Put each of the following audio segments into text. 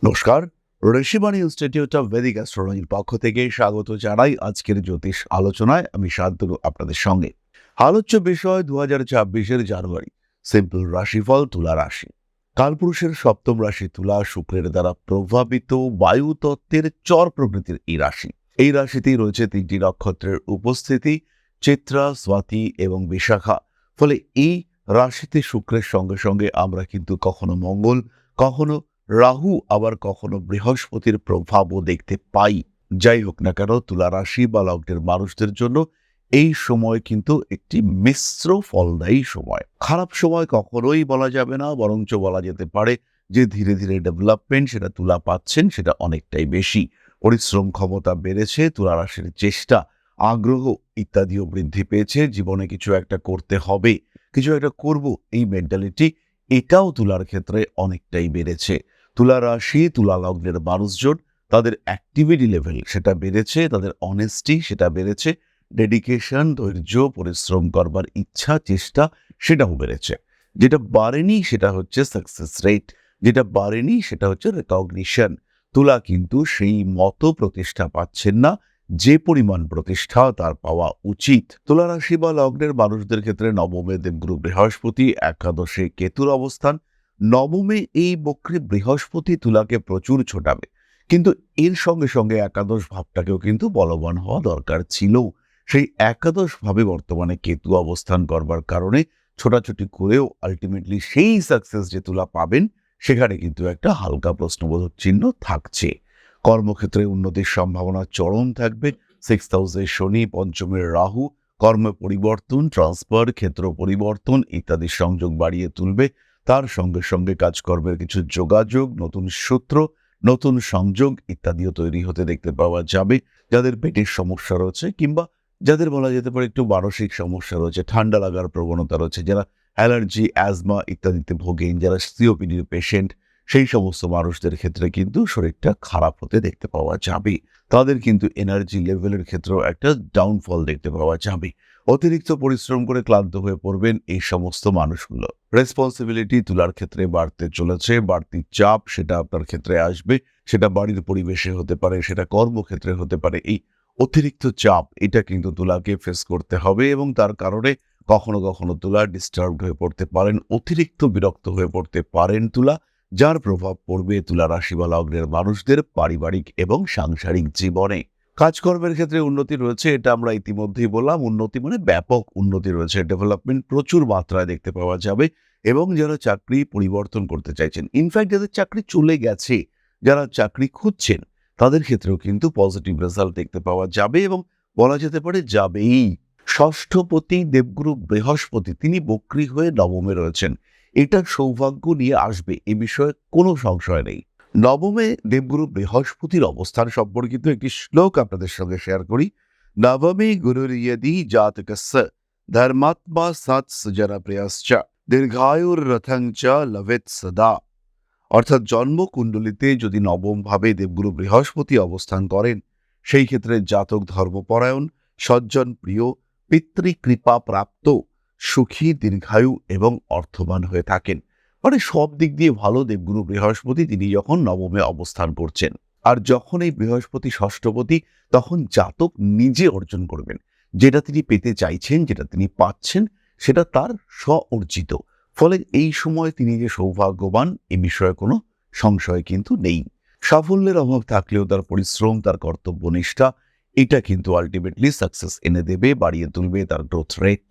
নমস্কার। Rishibani institute of Vedic অ্যাস্ট্রোলজির পক্ষ থেকে স্বাগত জানাই আজকের জ্যোতিষ আলোচনায়। আমি শান্তনু আপনাদের সঙ্গে। আলোচ্য বিষয় 2026-এর জানুয়ারি সিম্পল রাশিফল তুলা রাশি। কালপুরুষের সপ্তম রাশি তুলা শুক্রের দ্বারা প্রভাবিত বায়ু তত্ত্বের চর প্রকৃতির এই রাশি। এই রাশিতেই রয়েছে তিনটি নক্ষত্রের উপস্থিতি, চিত্রা, স্বাতি এবং বিশাখা। ফলে এই রাশিতে শুক্রের সঙ্গে সঙ্গে আমরা কিন্তু কখনো মঙ্গল, কখনো রাহু, আবার কখনো বৃহস্পতির প্রভাবও দেখতে পাই। যাই হোক না কেন, তুলা রাশি বা লগ্নের মানুষদের জন্য এই সময় কিন্তু একটি মিশ্র ফলদায়ী সময়। খারাপ সময় কখনোই বলা যাবে না, বরঞ্চ বলা যেতে পারে যে ধীরে ধীরে ডেভেলপমেন্ট সেটা তুলা পাচ্ছেন, সেটা অনেকটাই বেশি। পরিশ্রম ক্ষমতা বেড়েছে, তুলা রাশির চেষ্টা, আগ্রহ ইত্যাদিও বৃদ্ধি পেয়েছে। জীবনে কিছু একটা করতে হবে, কিছু একটা করব, এই মেন্টালিটি এটাও তুলার ক্ষেত্রে অনেকটাই বেড়েছে। তুলা রাশি, তুলা লগ্নের মানুষজন, তাদের অ্যাক্টিভিটি লেভেল সেটা বেড়েছে, তাদের অনেস্টি সেটা বেড়েছে, ডেডিকেশন, ধৈর্য, পরিশ্রম করবার ইচ্ছা, চেষ্টা সেটাও বেড়েছে। যেটা বাড়েনি সেটা হচ্ছে সাকসেস রেট, যেটা বাড়েনি সেটা হচ্ছে রেকগনিশন। তুলা কিন্তু সেই মতো প্রতিষ্ঠা পাচ্ছেন না যে পরিমাণ প্রতিষ্ঠা তার পাওয়া উচিত। তুলা রাশি বা লগ্নের মানুষদের ক্ষেত্রে নবমে দেবগুরু বৃহস্পতি, একাদশে কেতুর অবস্থান। নবমে এই বক্রী বৃহস্পতি তুলাকে প্রচুর ছোটাবে, কিন্তু এর সঙ্গে সঙ্গে একাদশ ভাবটাকেও কিন্তু বলবান হওয়া দরকার ছিল। সেই একাদশ ভাবে বর্তমানে কেতু অবস্থান করবার কারণে ছোটাছুটি করেও আলটিমেটলি সেই সাকসেস যে তুলা পাবেন, সেখানে কিন্তু একটা হালকা প্রশ্নবোধক চিহ্ন থাকছে। কর্মক্ষেত্রে উন্নতির সম্ভাবনা চরম থাকবে। 6th হাউসে শনি, পঞ্চমের রাহু কর্ম পরিবর্তন, ট্রান্সফার, ক্ষেত্র পরিবর্তন ইত্যাদি সংযোগ বাড়িয়ে তুলবে। তার সঙ্গে সঙ্গে কাজকর্মের কিছু যোগাযোগ, নতুন সূত্র, নতুন সংযোগ ইত্যাদিও তৈরি হতে দেখতে পাওয়া যাবে। যাদের পেটের সমস্যা রয়েছে, কিংবা যাদের বলা যেতে পারে একটু মানসিক সমস্যা রয়েছে, ঠান্ডা লাগার প্রবণতা রয়েছে, যারা অ্যালার্জি, অ্যাজমা ইত্যাদিতে ভোগেন, যারা সিওপিডির পেশেন্ট, সেই সমস্ত মানুষদের ক্ষেত্রে কিন্তু শরীরটা খারাপ হতে দেখতে পাওয়া যাবে। তাদের কিন্তু এনার্জি লেভেলের ক্ষেত্রেও একটা ডাউনফল দেখতে পাওয়া যাবে। অতিরিক্ত পরিশ্রম করে ক্লান্ত হয়ে পড়বেন এই সমস্ত মানুষগুলো। রেসপন্সিবিলিটি তুলার ক্ষেত্রে বাড়তে চলেছে, বাড়তি চাপ সেটা আপনার ক্ষেত্রে আসবে। সেটা বাড়ির পরিবেশে হতে পারে, সেটা কর্মক্ষেত্রে হতে পারে। এই অতিরিক্ত চাপ এটা কিন্তু তুলাকে ফেস করতে হবে, এবং তার কারণে কখনো কখনো তুলা ডিস্টার্বড হয়ে পড়তে পারেন, অতিরিক্ত বিরক্ত হয়ে পড়তে পারেন তুলা, যার প্রভাব পড়বে তুলা রাশি বা লগ্নের মানুষদের পারিবারিক এবং সাংসারিক জীবনে। কাজকর্মের ক্ষেত্রে উন্নতি রয়েছে, এটা আমরা ইতিমধ্যেই বললাম। উন্নতি মানে ব্যাপক উন্নতি রয়েছে, ডেভেলপমেন্ট প্রচুর মাত্রায় দেখতে পাওয়া যাবে। এবং যারা চাকরি পরিবর্তন করতে চাইছেন, ইনফ্যাক্ট যাদের চাকরি চলে গেছে, যারা চাকরি খুঁজছেন, তাদের ক্ষেত্রেও কিন্তু পজিটিভ রেজাল্ট দেখতে পাওয়া যাবে, এবং বলা যেতে পারে যাবেই। ষষ্ঠপতি দেবগুরু বৃহস্পতি তিনি বক্রী হয়ে নবমে রয়েছেন। এটা সৌভাগ্য নিয়ে আসবে, এ বিষয়ে কোনো সংশয় নেই। নবমে দেবগুরু বৃহস্পতির অবস্থান সম্পর্কিত একটি শ্লোক আপনাদের সঙ্গে শেয়ার করি। নবমে গুরুর্যদি জাতকস্য ধর্মাত্মা সৎ সুজনা প্রেয়শ্চ দীর্ঘায়ুর রথং চ লভেত সদা। অর্থাৎ জন্মকুণ্ডলিতে যদি নবম ভাবে দেবগুরু বৃহস্পতি অবস্থান করেন, সেই ক্ষেত্রে জাতক ধর্মপরায়ণ, সজ্জন প্রিয়, পিতৃকৃপা প্রাপ্ত, সুখী, দীর্ঘায়ু এবং অর্থবান হয়ে থাকেন। মানে সব দিক দিয়ে ভালো দেবগুরু বৃহস্পতি তিনি যখন নবমে অবস্থান করছেন। আর যখন এই বৃহস্পতি ষষ্ঠপতি, তখন জাতক নিজে অর্জন করবেন যেটা তিনি পেতে চাইছেন, যেটা তিনি পাচ্ছেন, সেটা তার স্ব অর্জিত। ফলে এই সময় তিনি যে সৌভাগ্যবান এ বিষয়ে কোনো সংশয় কিন্তু নেই। সাফল্যের অভাব থাকলেও তার পরিশ্রম, তার কর্তব্যনিষ্ঠা এটা কিন্তু আলটিমেটলি সাকসেস এনে দেবে, বাড়িয়ে তুলবে তার গ্রোথ রেট।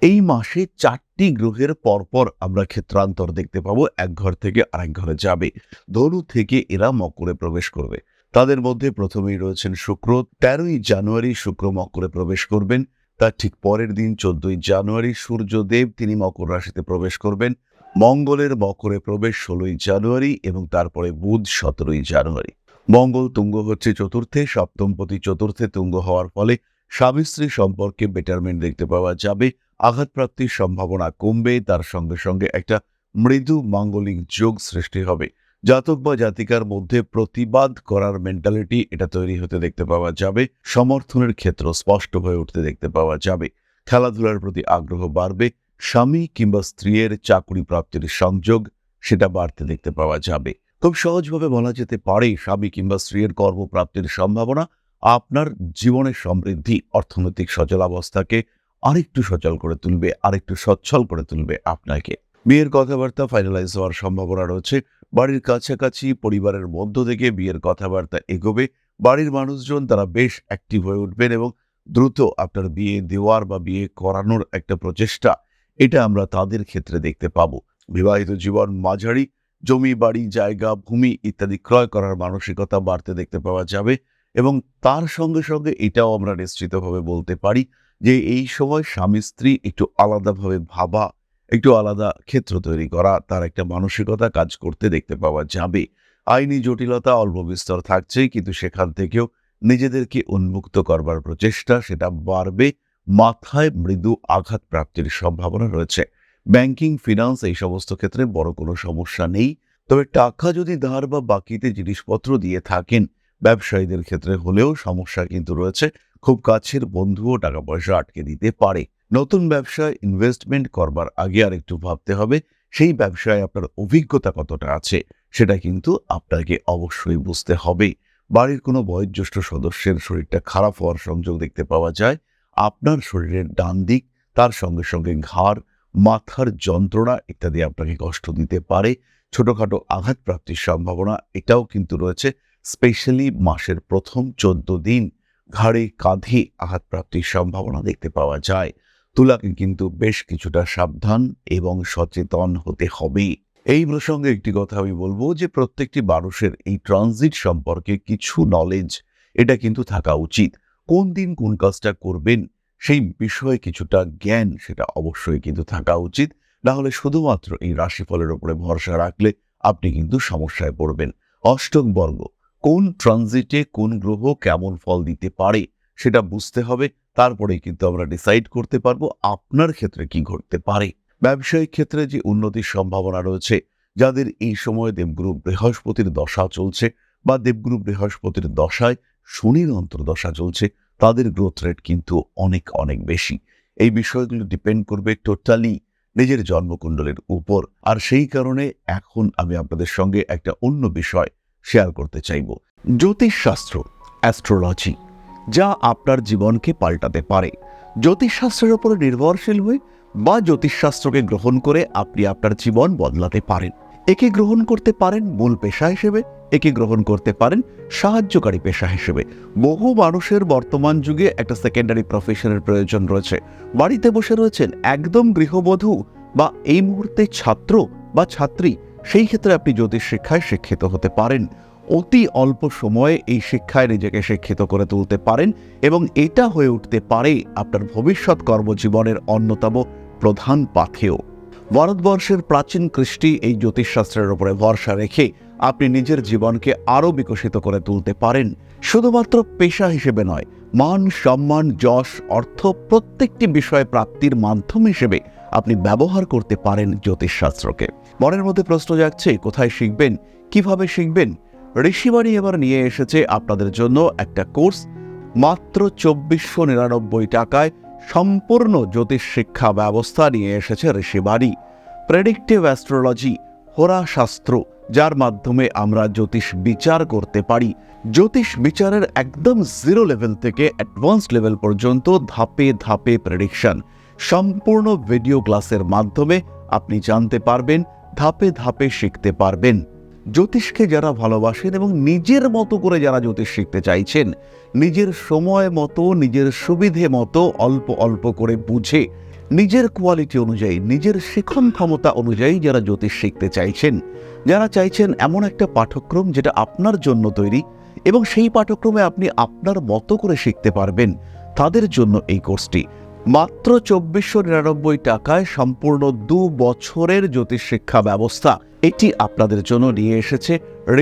এই মাসে 4টি গ্রহের পরপর আমরা ক্ষেত্রান্তর দেখতে পাবো, এক ঘর থেকে আরেক ঘরে যাবে। ধনু থেকে এরা মকরে প্রবেশ করবে। তাদের মধ্যে প্রথমেই রয়েছেন শুক্র। 13ই জানুয়ারি শুক্র মকরে প্রবেশ করবেন। তার ঠিক পরের দিন 14ই জানুয়ারি সূর্যদেব তিনি মকর রাশিতে প্রবেশ করবেন। মঙ্গলের মকরে প্রবেশ 16ই জানুয়ারি, এবং তারপরে বুধ 17ই জানুয়ারি। মঙ্গল তুঙ্গ হচ্ছে চতুর্থে, সপ্তমপতি চতুর্থে তুঙ্গ হওয়ার ফলে স্বামী স্ত্রী সম্পর্কে বেটারমেন্ট দেখতে পাওয়া যাবে। আঘাতপ্রাপ্তির সম্ভাবনা কমবে, তার সঙ্গে সঙ্গে একটা মৃদু মাঙ্গলিক যোগ সৃষ্টি হবে। জাতক বা জাতিকার মধ্যে প্রতিবাদ করার মেন্টালিটি এটা তৈরি হতে দেখতে পাওয়া যাবে। সমর্থনের ক্ষেত্র স্পষ্ট হয়ে উঠতে দেখতে পাওয়া যাবে। খেলাধুলার প্রতি আগ্রহ বাড়বে। স্বামী কিংবা স্ত্রীর চাকুরি প্রাপ্তির সংযোগ সেটা বাড়তে দেখতে পাওয়া যাবে। খুব সহজভাবে বলা যেতে পারে স্বামী কিংবা স্ত্রীর কর্মপ্রাপ্তির সম্ভাবনা আপনার জীবনের সমৃদ্ধি, অর্থনৈতিক সচলাবস্থাকে আরেকটু সচল করে তুলবে, আরেকটু সচ্ছল করে তুলবে আপনাকে। বিয়ের কথাবার্তা ফাইনালাইজ হওয়ার সম্ভাবনা রয়েছে। বাড়ির কাছাকাছি পরিবারের মধ্য থেকে বিয়ের কথাবার্তা এগোবে। বাড়ির মানুষজন তারা বেশ অ্যাক্টিভ হয়ে উঠবেন এবং দ্রুত আপনার বিয়ে দেওয়ার বা বিয়ে করানোর একটা প্রচেষ্টা, এটা আমরা তাদের ক্ষেত্রে দেখতে পাবো। বিবাহিত জীবন মাঝারি, জমি বাড়ি জায়গা ভূমি ইত্যাদি ক্রয় করার মানসিকতা বাড়তে দেখতে পাওয়া যাবে এবং তার সঙ্গে সঙ্গে এটাও আমরা নিশ্চিতভাবে বলতে পারি যে এই সময় স্বামী স্ত্রী একটু আলাদাভাবে ভাবা, একটু আলাদা ক্ষেত্র তৈরি করা, তার একটা মানসিকতা কাজ করতে দেখতে পাওয়া যাবে। আইনি জটিলতা অল্প বিস্তর থাকছে, কিন্তু সেখান থেকেও নিজেদেরকে উন্মুক্ত করবার প্রচেষ্টা সেটা বাড়বে। মাথায় মৃদু আঘাত প্রাপ্তির সম্ভাবনা রয়েছে। ব্যাংকিং, ফিনান্স এই সমস্ত ক্ষেত্রে বড় কোনো সমস্যা নেই। তবে টাকা যদি ধার বা বাকিতে জিনিসপত্র দিয়ে থাকেন, ব্যবসায়ীদের ক্ষেত্রে হলেও সমস্যা কিন্তু রয়েছে। খুব কাছের বন্ধুও টাকা পয়সা আটকে দিতে পারে। নতুন ব্যবসায় ইনভেস্টমেন্ট করবার আগে আর একটু ভাবতে হবে সেই ব্যবসায় আপনার অভিজ্ঞতা কতটা আছে, সেটা কিন্তু আপনাকে অবশ্যই বুঝতে হবে। বাড়ির কোনো বয়োজ্যেষ্ঠ সদস্যের শরীরটা খারাপ হওয়ার সংযোগ দেখতে পাওয়া যায়। আপনার শরীরের ডান দিক, তার সঙ্গে সঙ্গে ঘাড়, মাথার যন্ত্রণা ইত্যাদি আপনাকে কষ্ট দিতে পারে। ছোটখাটো আঘাত প্রাপ্তির সম্ভাবনা এটাও কিন্তু রয়েছে। স্পেশালি মাসের প্রথম 14 দিন ঘাড়ে কাঁধে আঘাত প্রাপ্তির সম্ভাবনা দেখতে পাওয়া যায়। তুলাকে কিন্তু বেশ কিছুটা সাবধান এবং সচেতন হতে হবে। এই প্রসঙ্গে একটি কথা আমি বলবো যে প্রত্যেকটি মানুষের এই ট্রানজিট সম্পর্কে কিছু নলেজ এটা কিন্তু থাকা উচিত। কোন দিন কোন কাজটা করবেন সেই বিষয়ে কিছুটা জ্ঞান সেটা অবশ্যই কিন্তু থাকা উচিত। না হলে শুধুমাত্র এই রাশিফলের উপরে ভরসা রাখলে আপনি কিন্তু সমস্যায় পড়বেন। অষ্টক বর্গ, কোন ট্রানজিটে কোন গ্রহ কেমন ফল দিতে পারে সেটা বুঝতে হবে। তারপরেই কিন্তু আমরা ডিসাইড করতে পারবো আপনার ক্ষেত্রে কি ঘটতে পারে। ব্যবসায়িক ক্ষেত্রে যে উন্নতির সম্ভাবনা রয়েছে, যাদের এই সময় দেবগুরু বৃহস্পতির দশা চলছে বা দেবগুরু বৃহস্পতির দশায় শনির অন্তর্দশা চলছে, তাদের গ্রোথ রেট কিন্তু অনেক অনেক বেশি। এই বিষয়গুলো ডিপেন্ড করবে টোটালি নিজের জন্মকুণ্ডলের উপর। আর সেই কারণে এখন আমি আপনাদের সঙ্গে একটা অন্য বিষয় শেয়ার করতে চাইব। জ্যোতিষশাস্ত্র, অ্যাস্ট্রোলজি, যা আপনার জীবনকে পাল্টাতে পারে। জ্যোতিষশাস্ত্রের উপরে নির্ভরশীল হয়ে বা জ্যোতিষশাস্ত্রকে গ্রহণ করে আপনি আপনার জীবন বদলাতে পারেন। একে গ্রহণ করতে পারেন মূল পেশা হিসেবে, একে গ্রহণ করতে পারেন সাহায্যকারী পেশা হিসেবে। বহু মানুষের বর্তমান যুগে একটা সেকেন্ডারি প্রফেশনের প্রয়োজন রয়েছে। বাড়িতে বসে রয়েছেন একদম গৃহবধূ বা এই মুহূর্তে ছাত্র বা ছাত্রী, সেই ক্ষেত্রে আপনি জ্যোতিষ শিক্ষায় শিক্ষিত হতে পারেন। অতি অল্প সময়ে এই শিক্ষায় নিজেকে শিক্ষিত করে তুলতে পারেন এবং এটা হয়ে উঠতে পারে আপনার ভবিষ্যৎ কর্মজীবনের অন্যতম প্রধান পাথেয়। ভারতবর্ষের প্রাচীন কৃষ্টি এই জ্যোতিষশাস্ত্রের উপরে ভরসা রেখে আপনি নিজের জীবনকে আরও বিকশিত করে তুলতে পারেন। শুধুমাত্র পেশা হিসেবে নয়, মান সম্মান যশ অর্থ প্রত্যেকটি বিষয় প্রাপ্তির মাধ্যম হিসেবে আপনি ব্যবহার করতে পারেন জ্যোতিষশাস্ত্রকে। মনের মধ্যে প্রশ্ন জাগছে, কোথায় শিখবেন, কিভাবে শিখবেন? ঋষিবাণী এবার নিয়ে এসেছে আপনাদের জন্য একটা কোর্স। মাত্র 2499 টাকায় সম্পূর্ণ জ্যোতিষ শিক্ষা ব্যবস্থা নিয়ে এসেছে ঋষিবাণী। প্রেডিক্টিভ অ্যাস্ট্রোলজি, হোরাশাস্ত্র, যার মাধ্যমে আমরা জ্যোতিষ বিচার করতে পারি। জ্যোতিষ বিচারের একদম জিরো লেভেল থেকে অ্যাডভান্স লেভেল পর্যন্ত ধাপে ধাপে প্রেডিকশন। সম্পূর্ণ ভিডিও ক্লাসের মাধ্যমে আপনি জানতে পারবেন, ধাপে ধাপে শিখতে পারবেন। জ্যোতিষকে যারা ভালোবাসেন এবং নিজের মতো করে যারা জ্যোতিষ শিখতে চাইছেন, নিজের সময় মতো নিজের সুবিধে মতো অল্প অল্প করে বুঝে নিজের কোয়ালিটি অনুযায়ী নিজের শিখন ক্ষমতা অনুযায়ী যারা জ্যোতিষ শিখতে চাইছেন, যারা চাইছেন এমন একটা পাঠ্যক্রম যেটা আপনার জন্য তৈরি এবং সেই পাঠ্যক্রমে আপনি আপনার মতো করে শিখতে পারবেন, তাদের জন্য এই কোর্সটি। মাত্র 2499 টাকায় সম্পূর্ণ 2 বছরের জ্যোতিষ শিক্ষা ব্যবস্থা এটি আপনাদের জন্য নিয়ে এসেছে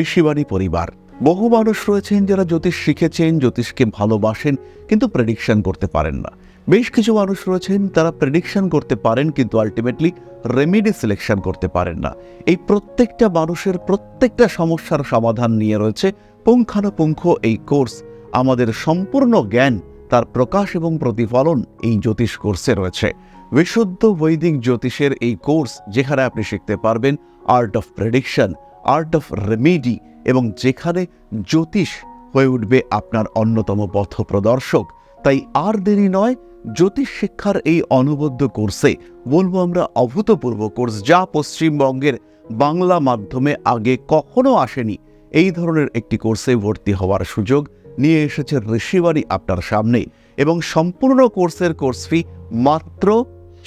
ঋষিবাণী পরিবার। বহু মানুষ রয়েছেন যারা জ্যোতিষ শিখেছেন, জ্যোতিষকে ভালোবাসেন, কিন্তু প্রেডিকশন করতে পারেন না। বেশ কিছু মানুষ রয়েছেন তারা প্রেডিকশন করতে পারেন কিন্তু আলটিমেটলি রেমেডি সিলেকশন করতে পারেন না। এই প্রত্যেকটা মানুষের প্রত্যেকটা সমস্যার সমাধান নিয়ে রয়েছে পুঙ্খানুপুঙ্খ এই কোর্স। আমাদের সম্পূর্ণ জ্ঞান, তার প্রকাশ এবং প্রতিফলন এই জ্যোতিষ কোর্সে রয়েছে। বিশুদ্ধ বৈদিক জ্যোতিষের এই কোর্স, যেখানে আপনি শিখতে পারবেন art of prediction, art of remedy এবং যেখানে জ্যোতিষ হয়ে উঠবে আপনার অন্যতম পথপ্রদর্শক। তাই আর দেরি নয়, জ্যোতিষ শিক্ষার এই অনবদ্য কোর্সে, বলবো আমরা অভূতপূর্ব কোর্স, যা পশ্চিমবঙ্গের বাংলা মাধ্যমে আগে কখনো আসেনি, এই ধরনের একটি কোর্সে ভর্তি হওয়ার সুযোগ নিয়ে এসেছে ঋষিবাণী আপনার সামনে। এবং সম্পূর্ণ কোর্সের কোর্স ফি মাত্র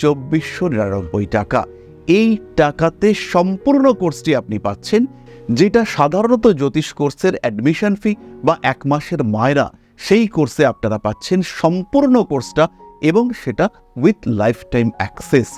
2499 টাকা। এই টাকাতে সম্পূর্ণ কোর্সটি আপনি পাচ্ছেন, যেটা সাধারণত জ্যোতিষ কোর্সের অ্যাডমিশন ফি বা 1 মাসের মায়রা, সেই কোর্সে আপনারা পাচ্ছেন সম্পূর্ণ কোর্সটা, এবং সেটা উইথ লাইফ টাইম অ্যাক্সেস।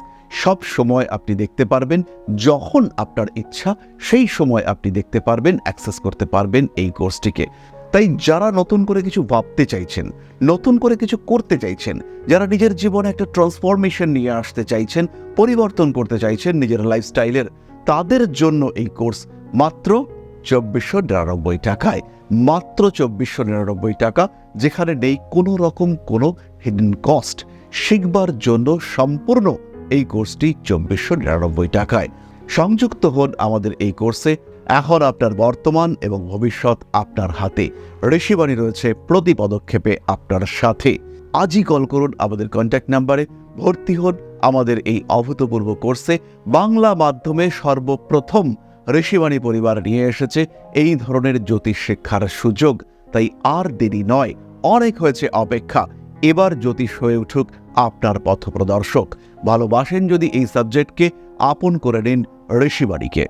সব সময় আপনি দেখতে পারবেন, যখন আপনার ইচ্ছা সেই সময় আপনি দেখতে পারবেন, অ্যাক্সেস করতে পারবেন এই কোর্সটিকে। তাই যারা নতুন করে কিছু ভাবতে চাইছেন, নতুন করে কিছু করতে চাইছেন, যারা নিজের জীবনে একটা ট্রান্সফরমেশন নিয়ে আসতে চাইছেন, পরিবর্তন করতে চাইছেন নিজের লাইফস্টাইলের, তাদের জন্য এই কোর্স মাত্র 2499 টাকায়। মাত্র 2499 টাকা, যেখানে নেই কোনো রকম কোনো হিডেন কস্ট। শিখবার জন্য সম্পূর্ণ এই কোর্সটি 2499 টাকায়। সংযুক্ত হন আমাদের এই কোর্সে। এখন আপনার বর্তমান এবং ভবিষ্যৎ আপনার হাতে। ঋষিবাণী রয়েছে প্রতি পদক্ষেপে আপনার সাথে। আজই কল করুন আমাদের কন্ট্যাক্ট নাম্বারে, ভর্তি হন আমাদের এই অভূতপূর্ব কোর্সে। বাংলা মাধ্যমে সর্বপ্রথম ঋষিবাণী পরিবার নিয়ে এসেছে এই ধরনের জ্যোতিষ শিক্ষার সুযোগ। তাই আর দেরি নয়, অনেক হয়েছে অপেক্ষা। এবার জ্যোতিষ হয়ে উঠুক আপনার পথপ্রদর্শক। ভালোবাসেন যদি এই সাবজেক্টকে, আপন করে নিন ঋষিবাণীকে।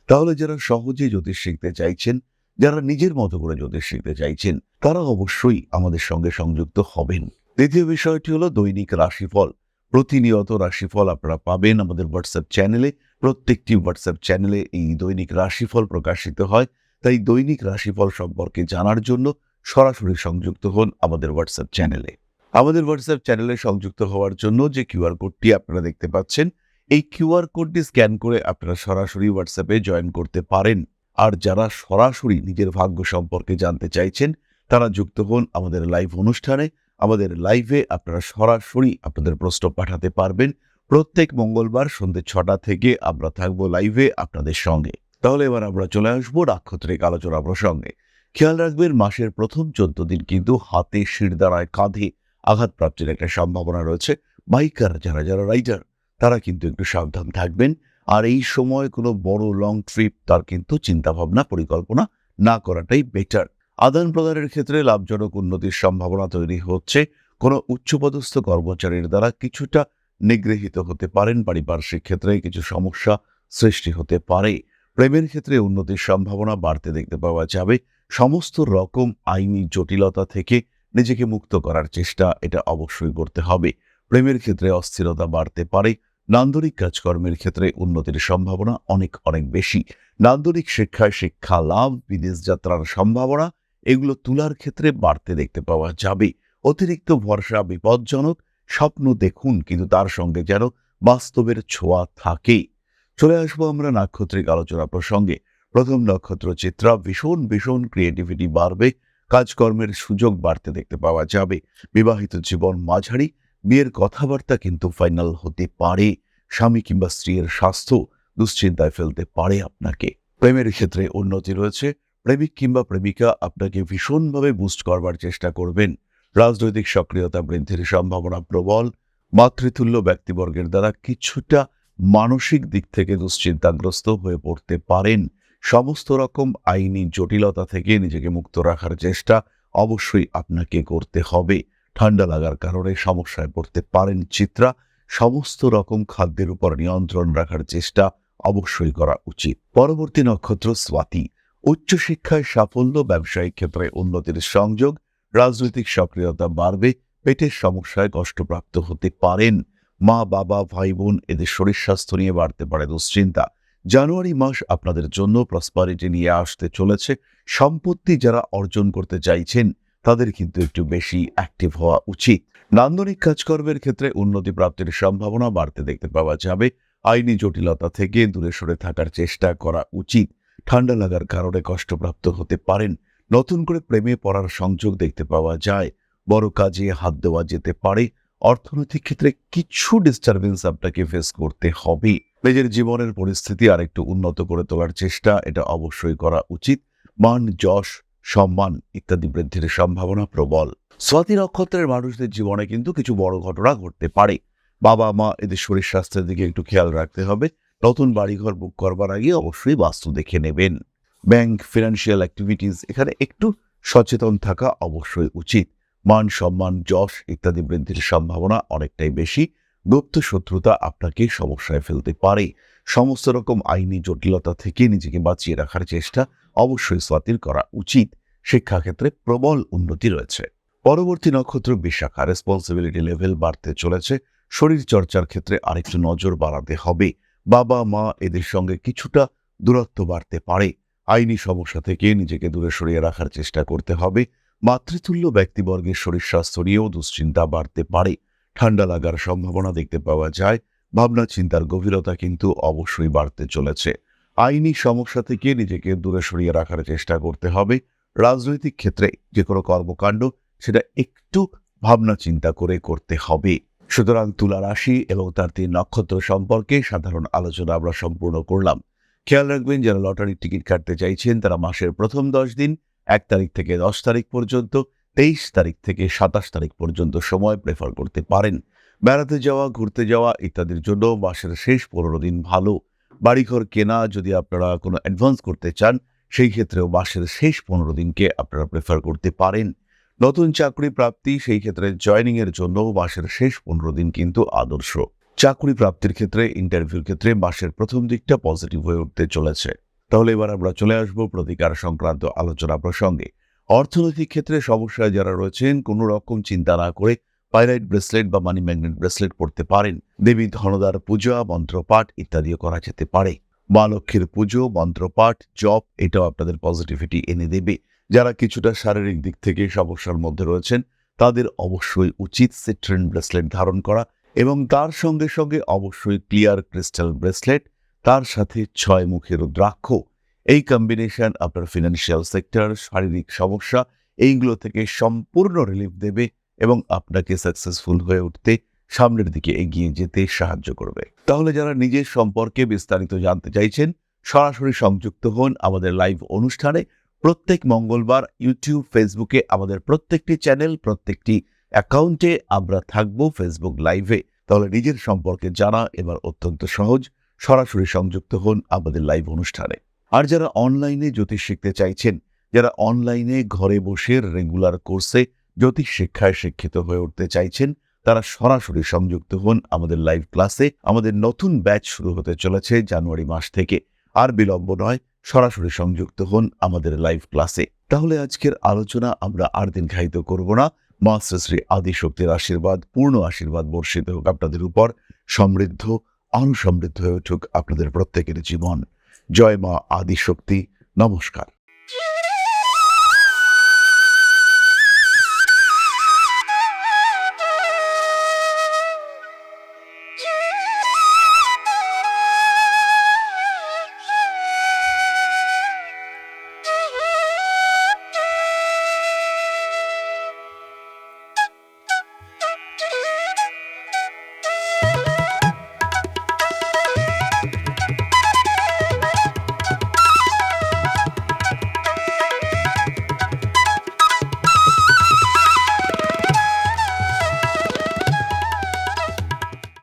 তাহলে যারা সহজে জ্যোতিষ শিখতে চাইছেন, যারা নিজের মতো করে জ্যোতিষ শিখতে চাইছেন, তারা অবশ্যই আমাদের সঙ্গে সংযুক্ত হবেন। দ্বিতীয় বিষয়টি হলো দৈনিক রাশিফল। প্রতিনিয়ত রাশিফল আপনারা পাবেন আমাদের হোয়াটসঅ্যাপ চ্যানেলে। প্রত্যেকটি হোয়াটসঅ্যাপ চ্যানেলে এই দৈনিক রাশিফল প্রকাশিত হয়। তাই দৈনিক রাশিফল সম্পর্কে জানার জন্য সরাসরি সংযুক্ত হন আমাদের হোয়াটসঅ্যাপ চ্যানেলে। আমাদের হোয়াটসঅ্যাপ চ্যানেলে সংযুক্ত হওয়ার জন্য যে কিউআর কোডটি আপনারা দেখতে পাচ্ছেন, এই কিউআর কোডটি স্ক্যান করে আপনারা সরাসরি হোয়াটসঅ্যাপে জয়েন করতে পারেন। আর যারা সরাসরি নিজের ভাগ্য সম্পর্কে জানতে চাইছেন, তারা যুক্ত হন আমাদের লাইভ অনুষ্ঠানে। আমাদের লাইভে আপনারা সরাসরি আপনাদের প্রশ্ন পাঠাতে পারবেন। প্রত্যেক মঙ্গলবার সন্ধ্যে 6টা থেকে আমরা থাকবো লাইভে আপনাদের সঙ্গে। তাহলে এবার আমরা চলে আসবো নাক্ষত্রিক আলোচনা প্রসঙ্গে। খেয়াল রাখবেন, মাসের প্রথম 14 দিন কিন্তু হাতে, শিরদাঁড়ায়, কাঁধে আঘাতপ্রাপ্তির একটা সম্ভাবনা রয়েছে। বাইকার যারা রাইডার, তারা কিন্তু একটু সাবধান থাকবেন। আর এই সময় কোনো বড় লং ট্রিপ তার কিন্তু চিন্তাভাবনা পরিকল্পনা না করাটাই বেটার। আদান প্রদানের ক্ষেত্রে লাভজনক উন্নতির সম্ভাবনা তৈরি হচ্ছে। কোনো উচ্চপদস্থ কর্মচারীর দ্বারা কিছুটা নিগৃহীত হতে পারেন। পারিপার্শ্বিক ক্ষেত্রে কিছু সমস্যা সৃষ্টি হতে পারে। প্রেমের ক্ষেত্রে উন্নতির সম্ভাবনা বাড়তে দেখতে পাওয়া যাবে। সমস্ত রকম আইনি জটিলতা থেকে নিজেকে মুক্ত করার চেষ্টা এটা অবশ্যই করতে হবে। প্রেমের ক্ষেত্রে অস্থিরতা বাড়তে পারে। নান্দনিক কাজকর্মের ক্ষেত্রে উন্নতির সম্ভাবনা অনেক বেশি। নান্দনিক শিক্ষায় শিক্ষা লাভ, বিদেশ যাত্রার সম্ভাবনা, এগুলো তুলার ক্ষেত্রে বাড়তে দেখতে পাওয়া যাবে। অতিরিক্ত ভরসা বিপজ্জনক। স্বপ্ন দেখুন, কিন্তু তার সঙ্গে যেন বাস্তবের ছোঁয়া থাকে। চলে আসবো আমরা নাক্ষত্রিক আলোচনা প্রসঙ্গে। প্রথম নক্ষত্র চিত্রা। ভীষণ ক্রিয়েটিভিটি বাড়বে। কাজকর্মের সুযোগ বাড়তে দেখতে পাওয়া যাবে। বিবাহিত জীবন মাঝারি। বিয়ের কথাবার্তা কিন্তু ফাইনাল হতে পারে। স্বামী কিংবা স্ত্রীর স্বাস্থ্য দুশ্চিন্তায় ফেলতে পারে আপনাকে। প্রেমের ক্ষেত্রে উন্নতি রয়েছে। প্রেমিক কিংবা প্রেমিকা আপনাকে ভীষণভাবে বুস্ট করবার চেষ্টা করবেন। রাজনৈতিক সক্রিয়তা বৃদ্ধির সম্ভাবনা প্রবল। মাতৃতুল্য ব্যক্তিবর্গের দ্বারা কিছুটা মানসিক দিক থেকে দুশ্চিন্তাগ্রস্ত হয়ে পড়তে পারেন। সমস্ত রকম আইনি জটিলতা থেকে নিজেকে মুক্ত রাখার চেষ্টা অবশ্যই আপনাকে করতে হবে। ঠান্ডা লাগার কারণে সমস্যায় পড়তে পারেন চিত্রা। সমস্ত রকম খাদ্যের উপর নিয়ন্ত্রণ রাখার চেষ্টা অবশ্যই করা উচিত। পরবর্তী নক্ষত্র স্বাতী। উচ্চশিক্ষায় সাফল্য, ব্যবসায়িক ক্ষেত্রে উন্নতির সংযোগ। রাজনৈতিক সক্রিয়তা বাড়বে। পেটের সমস্যায় কষ্টপ্রাপ্ত হতে পারেন। মা, বাবা, ভাই বোন এদের শরীর স্বাস্থ্য নিয়ে বাড়তে পারে দুশ্চিন্তা। জানুয়ারি মাস আপনাদের জন্য প্রসপারিটি নিয়ে আসতে চলেছে। সম্পত্তি যারা অর্জন করতে চাইছেন, তাদের কিন্তু একটু বেশি অ্যাক্টিভ হওয়া উচিত। নান্দনিক কাজকর্মের ক্ষেত্রে উন্নতি প্রাপ্তির সম্ভাবনা বাড়তে দেখতে পাওয়া যাবে। আইনি জটিলতা থেকে দূরে সরে থাকার চেষ্টা করা উচিত। ঠান্ডা লাগার কারণে কষ্টপ্রাপ্ত হতে পারেন। নতুন করে প্রেমে পড়ার সংযোগ দেখতে পাওয়া যায়। বড় কাজে হাত দেওয়া যেতে পারে। অর্থনৈতিক ক্ষেত্রে কিছু ডিস্টারবেন্স আপনাকে ফেস করতে হবে। নিজের জীবনের পরিস্থিতি আরেকটু উন্নত করে তোলার চেষ্টা এটা অবশ্যই করা উচিত। মান, যশ, সম্মান ইত্যাদি বৃদ্ধির সম্ভাবনা প্রবল। স্বাতী নক্ষত্রের মানুষদের জীবনে কিন্তু কিছু বড় ঘটনা ঘটতে পারে। বাবা মা এদের শরীর স্বাস্থ্যের দিকে একটু খেয়াল রাখতে হবে। নতুন বাড়িঘর বুক করবার আগে অবশ্যই বাস্তু দেখে নেবেন। ব্যাংক, ফিনান্সিয়াল অ্যাক্টিভিটিস এখানে একটু সচেতন থাকা অবশ্যই উচিত। মান, সম্মান, যশ ইত্যাদি বৃদ্ধির সম্ভাবনা অনেকটাই বেশি। গুপ্ত শত্রুতা আপনাকে সমস্যায় ফেলতে পারে। সমস্ত রকম আইনি জটিলতা থেকে নিজেকে বাঁচিয়ে রাখার চেষ্টা অবশ্যই স্বাতীর করা উচিত। শিক্ষাক্ষেত্রে প্রবল উন্নতি রয়েছে। পরবর্তী নক্ষত্র বিশাখা, রেসপন্সিবিলিটি লেভেল বাড়তে চলেছে। শরীর চর্চার ক্ষেত্রে আরেকটু নজর বাড়াতে হবে। বাবা মা এদের সঙ্গে কিছুটা দূরত্ব বাড়তে পারে। আইনি সমস্যা থেকে নিজেকে দূরে সরিয়ে রাখার চেষ্টা করতে হবে। মাতৃতুল্য ব্যক্তিবর্গের শরীর স্বাস্থ্য নিয়েও দুশ্চিন্তা বাড়তে পারে। ঠান্ডা লাগার সম্ভাবনা দেখতে পাওয়া যায়। ভাবনা চিন্তার গভীরতা কিন্তু অবশ্যই বাড়তে চলেছে। আইনি সমস্যা থেকে নিজেকে দূরে সরিয়ে রাখার চেষ্টা করতে হবে। রাজনৈতিক ক্ষেত্রে যে কোনো কর্মকাণ্ড সেটা একটু ভাবনা চিন্তা করে করতে হবে। সুতরাং তুলা রাশি এবং তার 3 নক্ষত্র সম্পর্কে সাধারণ আলোচনা আমরা সম্পূর্ণ করলাম। খেয়াল রাখবেন, যারা লটারির টিকিট কাটতে চাইছেন তারা মাসের প্রথম 10 দিন 1 তারিখ থেকে 10 তারিখ পর্যন্ত, 23 তারিখ থেকে 27 তারিখ পর্যন্ত সময় প্রেফার করতে পারেন। বেড়াতে যাওয়া, ঘুরতে যাওয়া ইত্যাদির জন্য মাসের শেষ 15 দিন ভালো। বাড়িঘর কেনা যদি আপনারা কোনো অ্যাডভান্স করতে চান সেই ক্ষেত্রেও মাসের শেষ 15 দিনকে আপনারা প্রেফার করতে পারেন। নতুন চাকরি প্রাপ্তি সেই ক্ষেত্রে জয়েনিং এর জন্য মাসের শেষ 15 দিন কিন্তু আদর্শ। চাকরি প্রাপ্তির ক্ষেত্রে, ইন্টারভিউর ক্ষেত্রে মাসের প্রথম দিকটা পজিটিভ হয়ে উঠতে চলেছে। তাহলে এবার আমরা চলে আসবো প্রতিকার সংক্রান্ত আলোচনা প্রসঙ্গে। অর্থনৈতিক ক্ষেত্রে সমস্যায় যারা রয়েছেন কোনো রকম চিন্তা না করে পাইরাইট ব্রেসলেট বা মানি ম্যাগনেট ব্রেসলেট পড়তে পারেন। দেবী ধনদার পূজা, মন্ত্রপাঠ ইত্যাদিও করা যেতে পারে। মা লক্ষ্মীর পুজো, মন্ত্রপাঠ, জপ এটাও আপনাদের পজিটিভিটি এনে দেবে। যারা কিছুটা শারীরিক দিক থেকে সমস্যার মধ্যে রয়েছেন তাদের অবশ্যই উচিত সিট্রিন ব্রেসলেট ধারণ করা এবং তার সঙ্গে সঙ্গে অবশ্যই ক্লিয়ার ক্রিস্টাল ব্রেসলেট, তার সাথে 6 মুখের রুদ্রাক্ষ। এই কম্বিনেশন আপনার ফিনান্সিয়াল সেক্টর, শারীরিক সমস্যা এইগুলো থেকে সম্পূর্ণ রিলিফ দেবে এবং আপনাকে সাকসেসফুল হয়ে উঠতে, সামনের দিকে এগিয়ে যেতে সাহায্য করবে। তাহলে যারা নিজের সম্পর্কে বিস্তারিত জানতে চাইছেন সরাসরি সংযুক্ত হন আমাদের লাইভ অনুষ্ঠানে। প্রত্যেক মঙ্গলবার ইউটিউব, ফেসবুকে আমাদের প্রত্যেকটি চ্যানেল, প্রত্যেকটি অ্যাকাউন্টে আমরা থাকবো ফেসবুক লাইভে। তাহলে নিজের সম্পর্কে জানা এবার অত্যন্ত সহজ। সরাসরি সংযুক্ত হন আমাদের লাইভ অনুষ্ঠানে। আর যারা অনলাইনে জ্যোতিষ শিখতে চাইছেন, যারা অনলাইনে ঘরে বসে রেগুলার কোর্সে জ্যোতিষ শিক্ষায় শিক্ষিত হয়ে উঠতে চাইছেন, তারা সরাসরি সংযুক্ত হন আমাদের লাইভ ক্লাসে। আমাদের নতুন ব্যাচ শুরু হতে চলেছে জানুয়ারি মাস থেকে। আর বিলম্ব নয়, সরাসরি সংযুক্ত হন আমাদের লাইভ ক্লাসে। তাহলে আজকের আলোচনা আমরা আর দীর্ঘায়িত করব না। মা শ্রী আদিশক্তির আশীর্বাদ, পূর্ণ আশীর্বাদ বর্ষিত হোক আপনাদের উপর। সমৃদ্ধ, আরো সমৃদ্ধ হয়ে উঠুক আপনাদের প্রত্যেকের জীবন। জয় মা আদিশক্তি। নমস্কার।